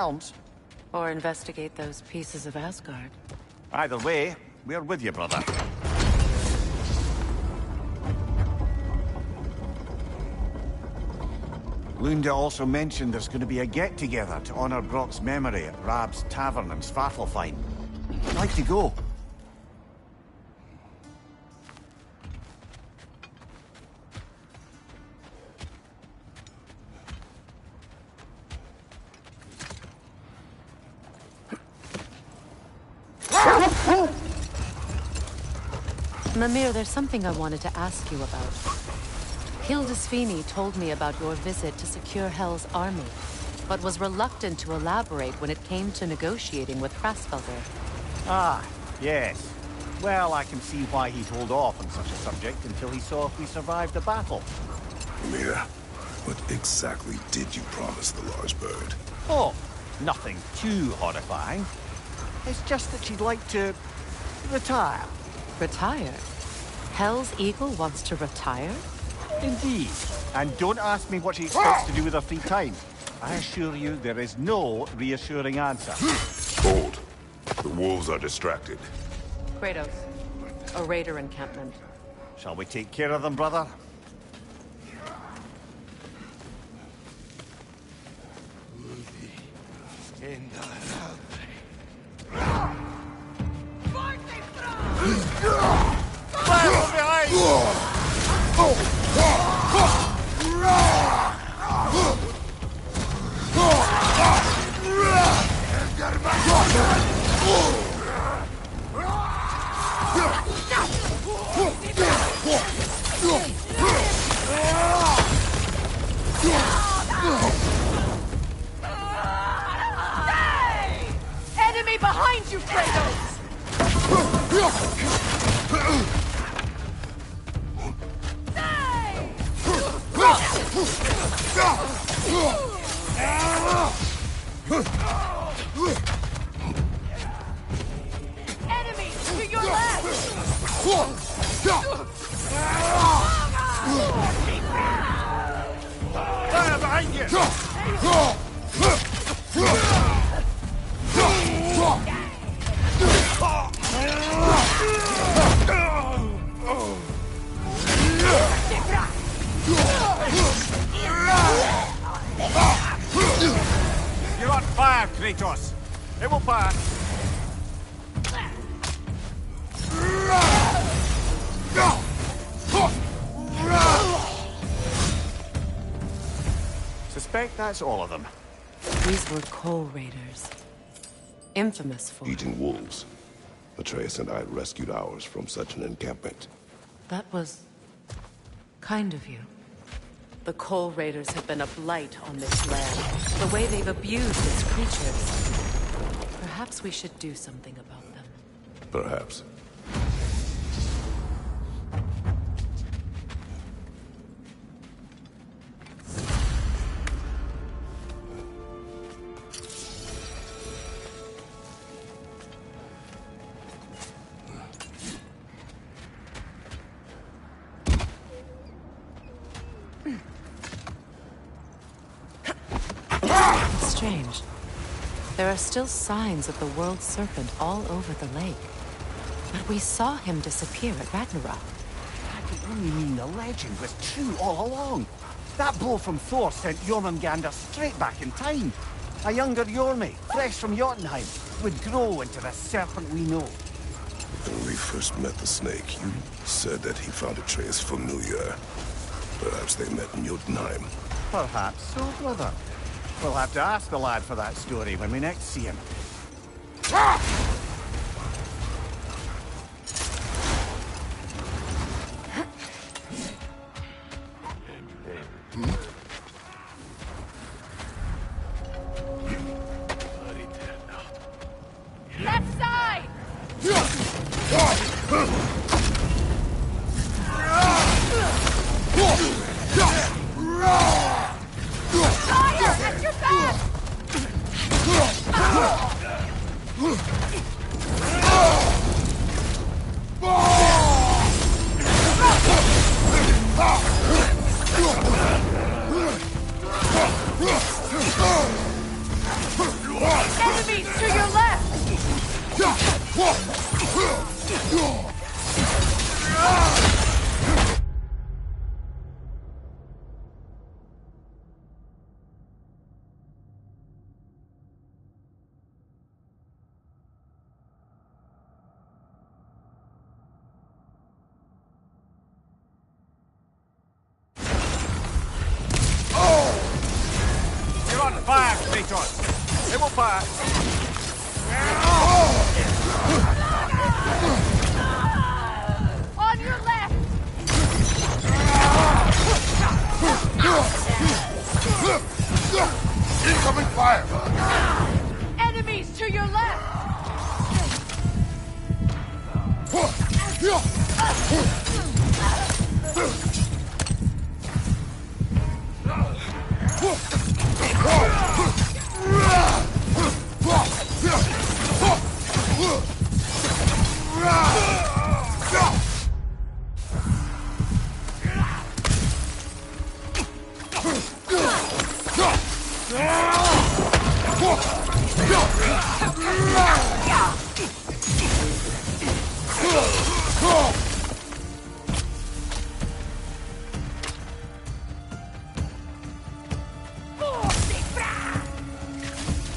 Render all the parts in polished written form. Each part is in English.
realms. Or investigate those pieces of Asgard. Either way, we're with you, brother. Lunda also mentioned there's going to be a get-together to honor Brock's memory at Rab's Tavern in Svartalfheim. I'd like to go. Mimir, there's something I wanted to ask you about. Hildisvini told me about your visit to secure Hel's army, but was reluctant to elaborate when it came to negotiating with Hrassfelder. Ah, yes. Well, I can see why he'd hold off on such a subject until he saw if we survived the battle. Mira, what exactly did you promise the large bird? Oh, nothing too horrifying. It's just that she'd like to retire. Retire? Hel's Eagle wants to retire? Indeed. And don't ask me what she expects to do with her free time. I assure you there is no reassuring answer. Hold. The wolves are distracted. Kratos, a raider encampment. Shall we take care of them, brother? Fire from behind! Enemy behind you, Kratos! Enemy to your left! Fire behind you! You're on fire, Kratos! It will pass! Suspect that's all of them. These were coal raiders. Infamous for... Eating wolves. Atreus and I rescued ours from such an encampment. That was... kind of you. The coal raiders have been a blight on this land. The way they've abused its creatures. Perhaps we should do something about them. Perhaps. Strange. There are still signs of the World Serpent all over the lake. But we saw him disappear at Ragnarok. That could only mean the legend was true all along. That blow from Thor sent Jormungandr straight back in time. A younger Jormi, fresh from Jotunheim, would grow into the serpent we know. When we first met the snake, you said that he found Atreus familiar. Perhaps they met in Jotunheim. Perhaps so, brother. We'll have to ask the lad for that story when we next see him. Left side! Fire at your back! You're on fire, Kratos! They will fire! On your left! Incoming fire! Enemies to your left!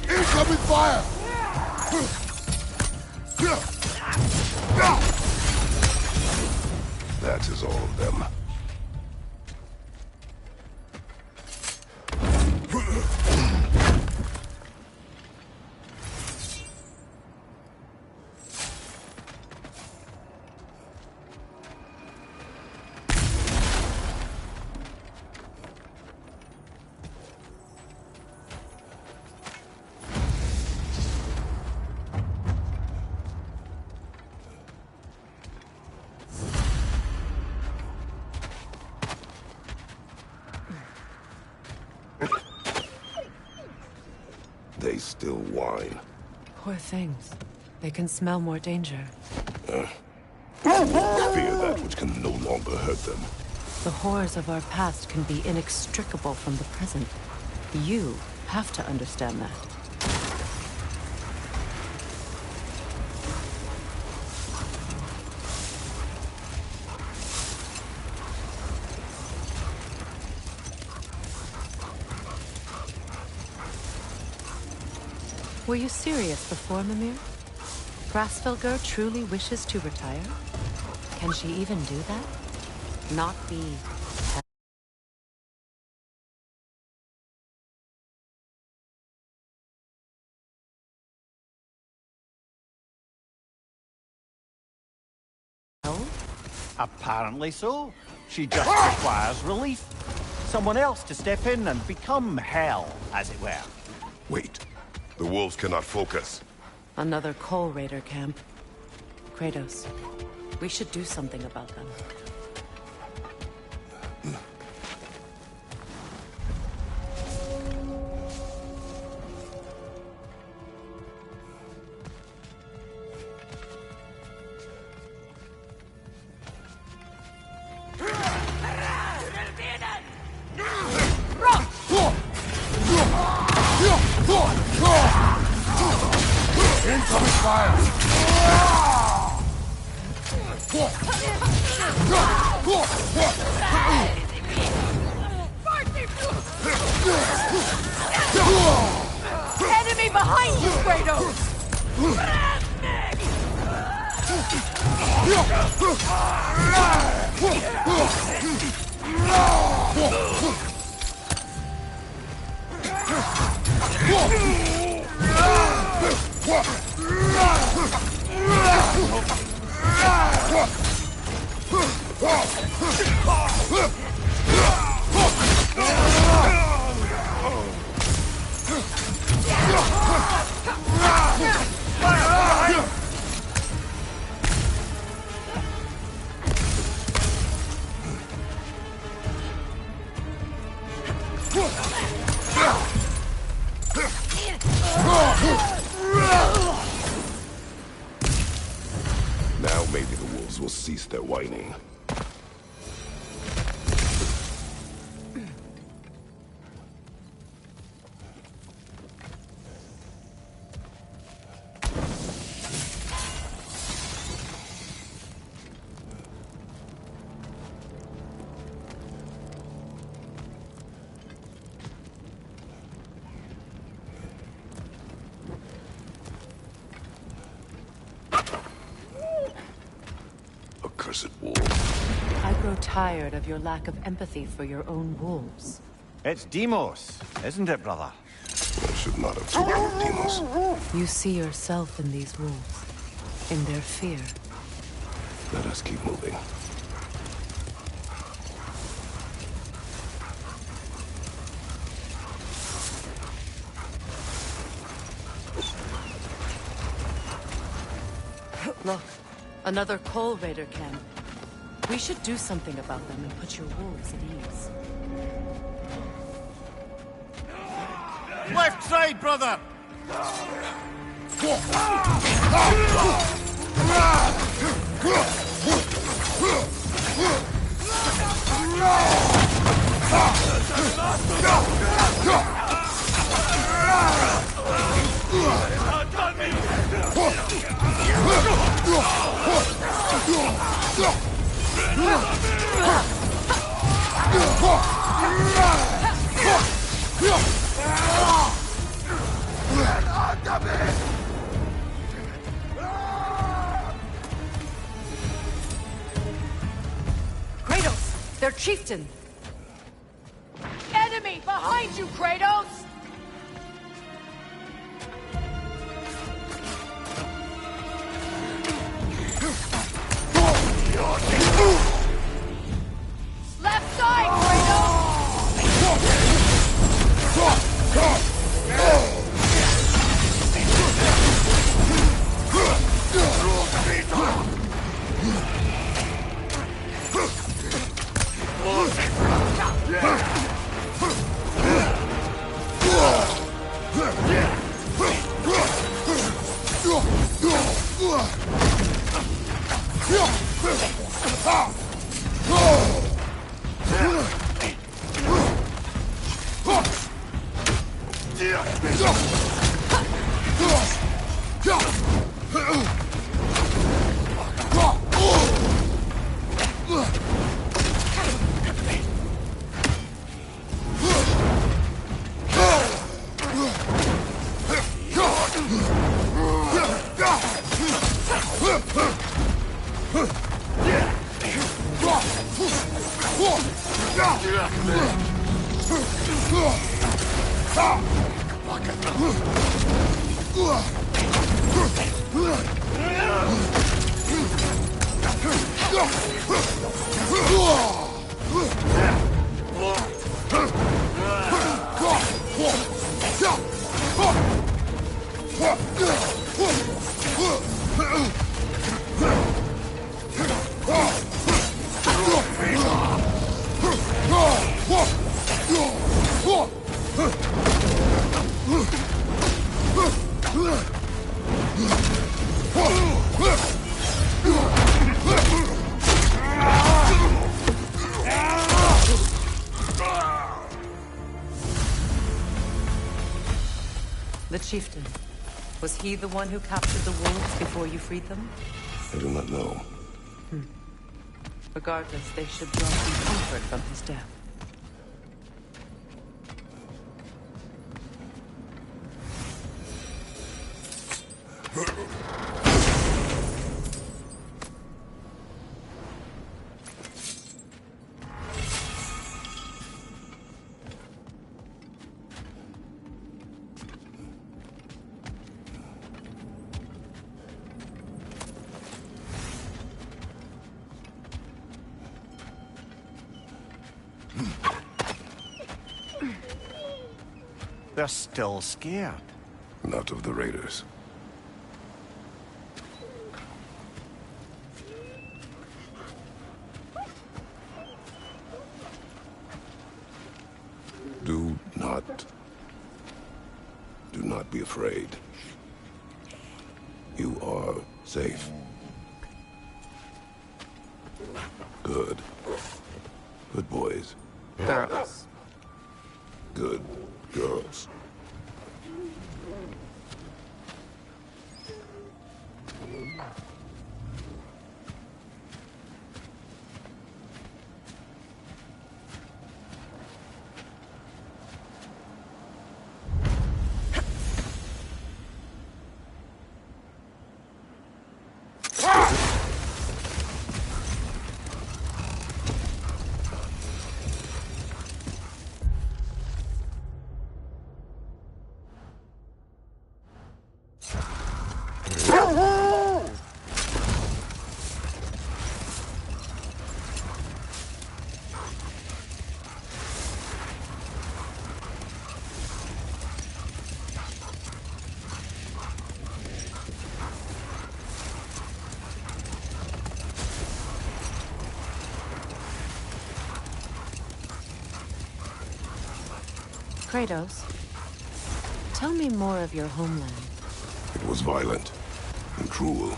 Incoming fire! That is all of them. They still whine. Poor things. They can smell more danger. Fear that which can no longer hurt them. The horrors of our past can be inextricable from the present. You have to understand that. Were you serious before, Mimir? Grasfelger truly wishes to retire? Can she even do that? Not be... hell? Apparently so. She just requires relief. Someone else to step in and become hell, as it were. Wait. The wolves cannot focus. Another Coal Raider camp. Kratos, we should do something about them. Incoming fire! Enemy behind you, Kratos! Now maybe the wolves will cease their whining. accursed wolf. I grow tired of your lack of empathy for your own wolves. It's Demos, isn't it, brother? I should not have spoken Demos. You see yourself in these wolves, in their fear. Let us keep moving. Look, another coal raider camp. We should do something about them and put your wolves at ease. Left side, brother! Kratos! Their chieftain! Enemy behind you, Kratos! Left side, Kratos! The chieftain. Was he the one who captured the wolves before you freed them? I do not know. Regardless, they should draw some comfort from his death. They're still scared. Not of the raiders. Do not be afraid. You are safe. Good. Good boys. Girls. Good girls. Kratos, tell me more of your homeland. It was violent and cruel.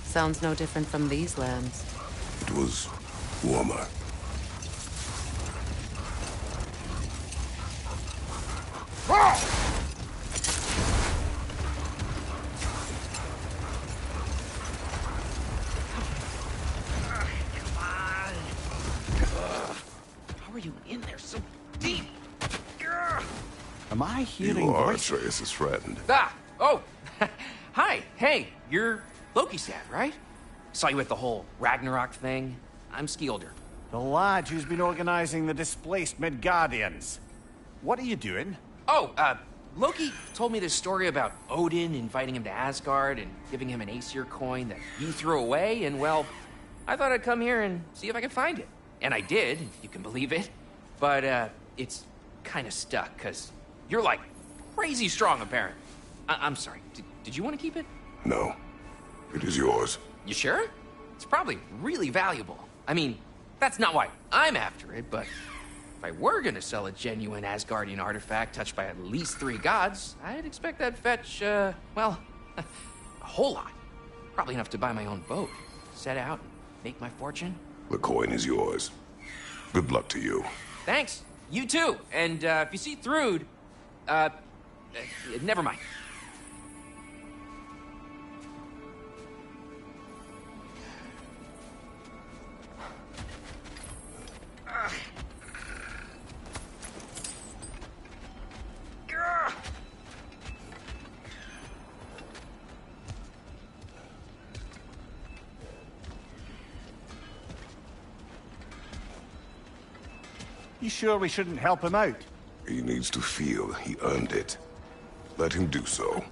Sounds no different from these lands. It was warmer. How are you in there so deep? Am I hearing You are voices? Atreus' friend. Ah! Oh! Hi! Hey, you're Loki's dad, right? Saw you at the whole Ragnarok thing. I'm Skilder. The lad who's been organizing the displaced Midgardians. What are you doing? Oh, Loki told me this story about Odin inviting him to Asgard and giving him an Aesir coin that you threw away, and well, I thought I'd come here and see if I could find it. And I did, if you can believe it. But, it's kind of stuck, because you're, like, crazy strong, apparently. I'm sorry, did you want to keep it? No. It is yours. You sure? It's probably really valuable. I mean, that's not why I'm after it, but if I were gonna sell a genuine Asgardian artifact touched by at least 3 gods, I'd expect that'd fetch, well, a whole lot. Probably enough to buy my own boat, set out, and make my fortune. The coin is yours. Good luck to you. Thanks. You too. And, if you see Thrud, never mind. You sure we shouldn't help him out? He needs to feel he earned it. Let him do so.